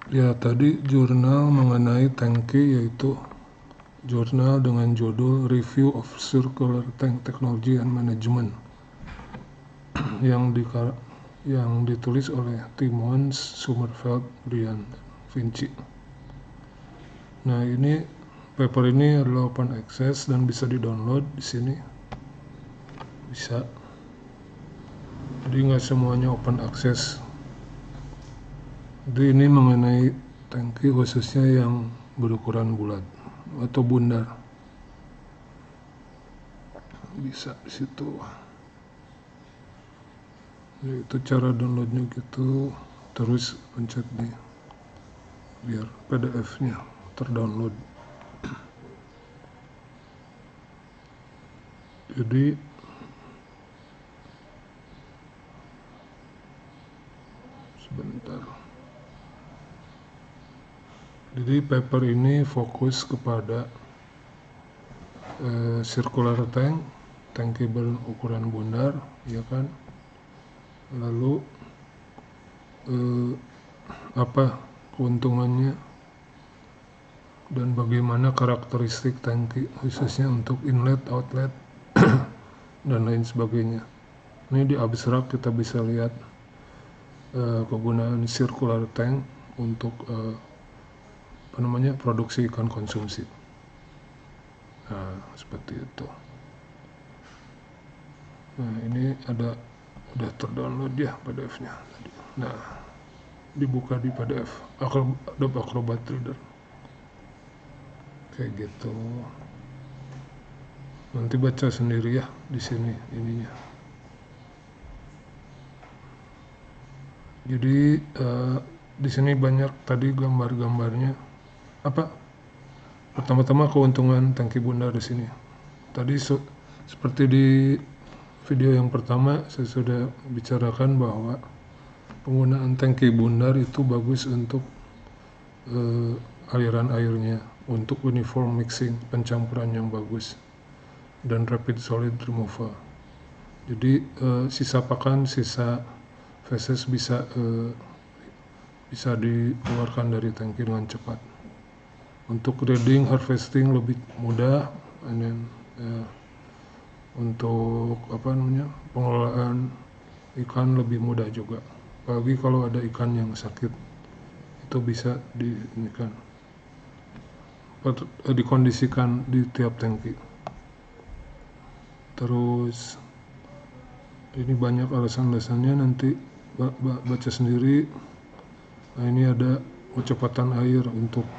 Ya, tadi jurnal mengenai tangki, yaitu jurnal dengan judul Review of Circular Tank Technology and Management yang ditulis oleh Timmons, Sommerfeld, Brian, Vinci. Nah, paper ini adalah open access dan bisa di-download di sini. Bisa. Jadi nggak semuanya open access. Jadi ini mengenai tangki khususnya yang berukuran bulat atau bundar. Bisa di situ. Itu cara downloadnya gitu. Terus pencet nih biar PDF-nya terdownload. Jadi sebentar. Jadi paper ini fokus kepada circular tank, tangki berukuran bundar, ya kan. Lalu apa keuntungannya dan bagaimana karakteristik tangki khususnya untuk inlet, outlet dan lain sebagainya. Ini di abstrak kita bisa lihat kegunaan circular tank untuk produksi ikan konsumsi. Nah, seperti itu. Nah, ini udah terdownload ya PDF-nya. Nah, dibuka di PDF Adobe Acrobat Reader. Kayak gitu. Nanti baca sendiri ya di sini ininya. Jadi di sini banyak tadi gambar-gambarnya. Pertama-tama keuntungan tangki bundar di sini. Tadi seperti di video yang pertama saya sudah bicarakan bahwa penggunaan tangki bundar itu bagus untuk aliran airnya, untuk uniform mixing, pencampuran yang bagus, dan rapid solid removal. Jadi sisa pakan, sisa feses bisa dikeluarkan dari tangki dengan cepat. Untuk reading, harvesting lebih mudah, and then untuk pengelolaan ikan lebih mudah juga. Apalagi kalau ada ikan yang sakit, itu bisa dikondisikan di tiap tangki. Terus ini banyak alasan-alasannya, nanti baca sendiri. Nah, ini ada kecepatan air, untuk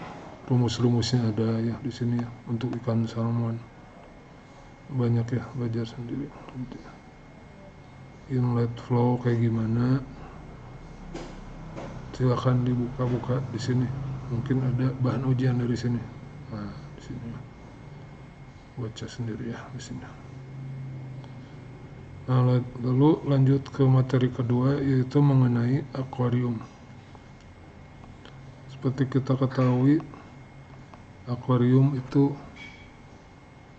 rumus-rumusnya ada ya di sini ya, untuk ikan salmon. Banyak ya, belajar sendiri. Inlet flow kayak gimana, silakan dibuka-buka di sini. Mungkin ada bahan ujian dari sini. Nah, di sini baca sendiri ya di sini. Nah, lalu lanjut ke materi kedua, yaitu mengenai akuarium. Seperti kita ketahui, akuarium itu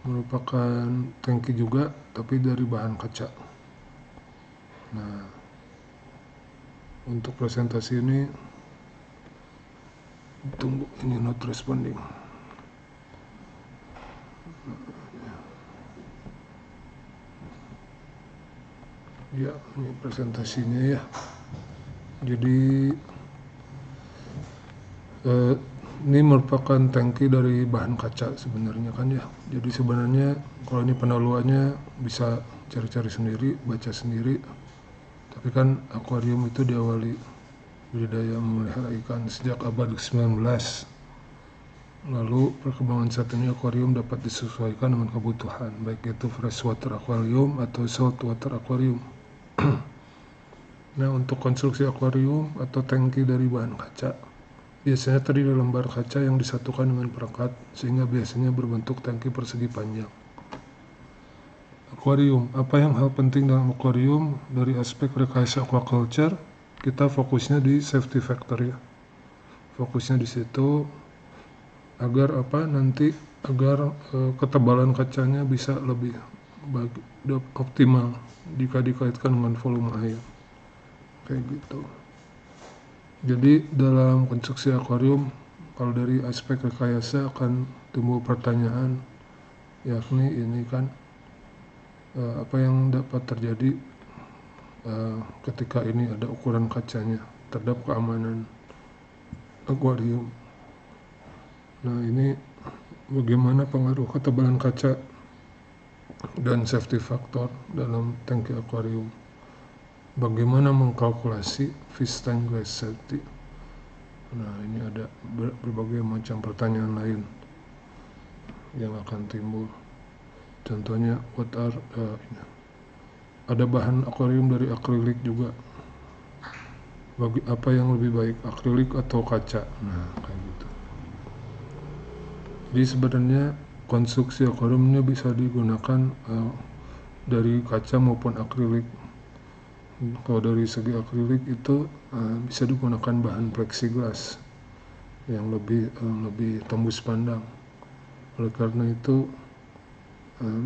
merupakan tangki juga, tapi dari bahan kaca. Nah, untuk presentasi ini, tunggu, ini not responding. Ya, ini presentasinya ya. Jadi ini merupakan tangki dari bahan kaca sebenarnya kan ya. Jadi sebenarnya kalau ini pendahuluannya bisa cari-cari sendiri, baca sendiri. Tapi kan akuarium itu diawali budidaya memelihara ikan sejak abad ke-19. Lalu perkembangan saat ini akuarium dapat disesuaikan dengan kebutuhan, baik itu freshwater aquarium atau saltwater aquarium. Nah, untuk konstruksi akuarium atau tangki dari bahan kaca, biasanya terdiri dari lembar kaca yang disatukan dengan perekat, sehingga biasanya berbentuk tangki persegi panjang. Akuarium, apa yang hal penting dalam akuarium? Dari aspek rekayasa aquaculture, kita fokusnya di safety factor ya. Fokusnya di situ agar agar ketebalan kacanya bisa lebih optimal jika dikaitkan dengan volume air. Kayak gitu. Jadi dalam konstruksi akuarium, kalau dari aspek rekayasa akan timbul pertanyaan, yakni ini kan apa yang dapat terjadi ketika ini ada ukuran kacanya terhadap keamanan akuarium. Nah, ini bagaimana pengaruh ketebalan kaca dan safety factor dalam tangki akuarium. Bagaimana mengkalkulasi fish tank glass safety. Nah, ini ada berbagai macam pertanyaan lain yang akan timbul. Contohnya, ada bahan akuarium dari akrilik juga. Bagi apa yang lebih baik, akrilik atau kaca? Nah, kayak gitu. Jadi sebenarnya konstruksi akuarium ini bisa digunakan dari kaca maupun akrilik. Kalau dari segi akrilik itu bisa digunakan bahan plexiglass yang lebih tembus pandang. Oleh karena itu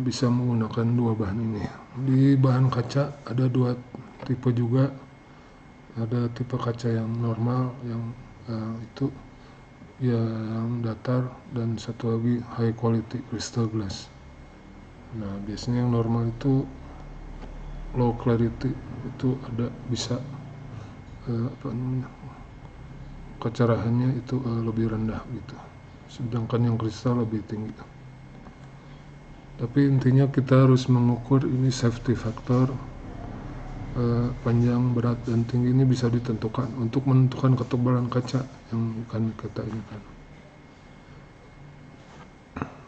bisa menggunakan dua bahan ini. Di bahan kaca ada dua tipe juga. Ada tipe kaca yang normal yang itu yang datar, dan satu lagi high quality crystal glass. Nah, biasanya yang normal itu low clarity, itu ada bisa kecerahannya itu lebih rendah gitu, sedangkan yang kristal lebih tinggi. Tapi intinya kita harus mengukur ini safety factor, panjang, berat, dan tinggi ini bisa ditentukan untuk menentukan ketebalan kaca yang akan kita inginkan.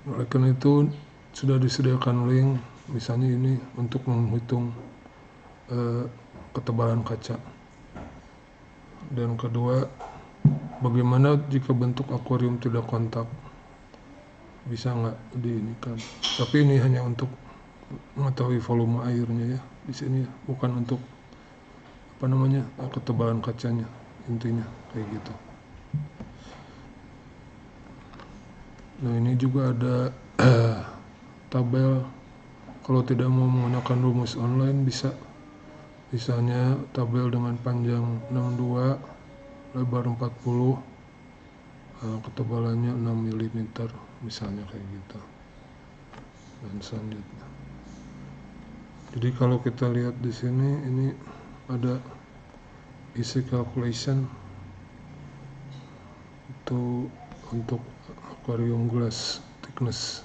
Oleh karena itu sudah disediakan link, misalnya ini untuk menghitung ketebalan kaca. Dan kedua, bagaimana jika bentuk akuarium tidak kontak, bisa nggak diinikan? Tapi ini hanya untuk mengetahui volume airnya ya di sini, bukan untuk ketebalan kacanya, intinya kayak gitu. Nah, ini juga ada tabel. Kalau tidak mau menggunakan rumus online, bisa misalnya tabel dengan panjang 62, lebar 40, ketebalannya 6 mm, misalnya kayak gitu. Dan selanjutnya, jadi kalau kita lihat di sini, ini ada isi calculation itu untuk aquarium glass thickness.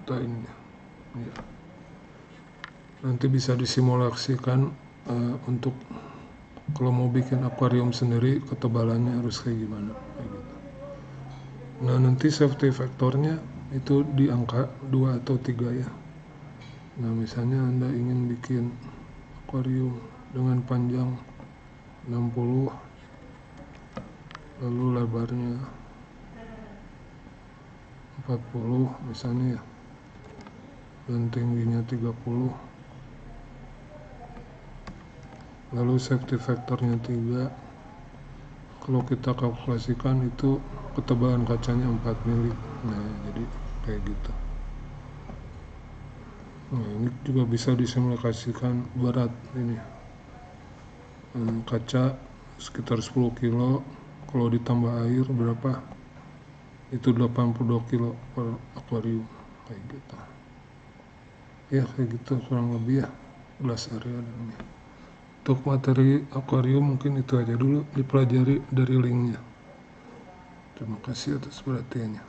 Ini ya. Nanti bisa disimulasikan untuk kalau mau bikin akuarium sendiri, ketebalannya harus kayak gimana, kayak gitu. Nah, nanti safety faktornya itu di angka 2 atau 3 ya. Nah, misalnya Anda ingin bikin akuarium dengan panjang 60, lalu lebarnya 40 misalnya ya, dan tingginya 30, lalu safety factornya 3. Kalau kita kalkulasikan itu ketebalan kacanya 4 mili. Nah, jadi kayak gitu. Nah, ini juga bisa disimulasikan berat ini. Kaca sekitar 10 kilo, kalau ditambah air berapa? Itu 82 kilo per akuarium, kayak gitu. Ya, kayak gitu kurang lebih ya glass area ini. Untuk materi akuarium mungkin itu aja dulu, dipelajari dari linknya. Terima kasih atas perhatiannya.